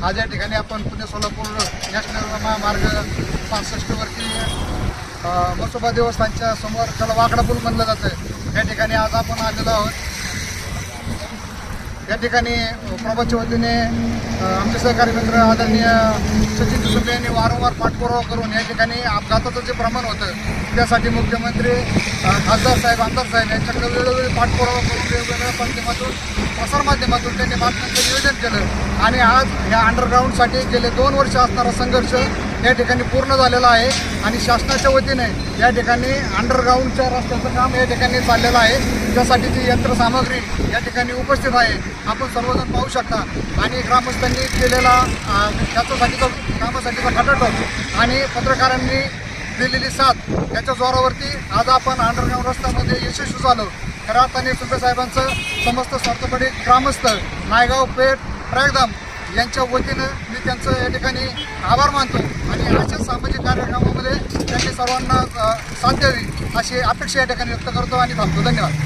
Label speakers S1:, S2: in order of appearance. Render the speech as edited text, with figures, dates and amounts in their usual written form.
S1: आज या ठिकाणी आपण पुणे सोलापूर नॅशनल महामार्ग 65 वरती मसोबा देवस्थानच्या समोर त्याला वाकडा पूल म्हणलं जातं, या ठिकाणी आज आपण आलेलो आहोत। या ठिकाणी प्रभाच्या वतीने आमचे सहकारी मित्र आदरणीय सचिन सुबे यांनी वारंवार पाठपुरावा करून या ठिकाणी अपघाताचं जे प्रमाण होतं त्यासाठी मुख्यमंत्री खासदार साहेब आमदार साहेब यांच्याकडे वेळोवेळी पाठपुरावा करून वेगवेगळ्या माध्यमातून प्रसारमाध्यमातून त्यांनी बातम्यांचं नियोजन केलं आणि आज ह्या अंडरग्राऊंडसाठी गेले 2 वर्ष असणारा संघर्ष या ठिकाणी पूर्ण झालेला आहे आणि शासनाच्या वतीने या ठिकाणी अंडरग्राऊंडच्या रस्त्याचं काम या ठिकाणी चाललेलं आहे। त्यासाठीची यंत्रसामग्री या ठिकाणी उपस्थित आहे, आपण सर्वजण पाहू शकता आणि ग्रामस्थांनी केलेला कामासाठीचा खटाटोप आणि पत्रकारांनी दिलेली साथ याच्या जोरावरती आज आपण अंडरग्राऊंड रस्त्यामध्ये यशस्वी झालो। खऱ्या अर्थाने सुबे साहेबांचं समस्त स्वार्थपणे ग्रामस्थ नायगाव पेठ प्रयागधाम यांच्या वतीनं मी त्यांचं या ठिकाणी आभार मानतो आणि अशा सामाजिक कार्यक्रमामध्ये त्यांनी सर्वांना साथ द्यावी अशी अपेक्षा या ठिकाणी व्यक्त करतो आणि थांबतो। धन्यवाद।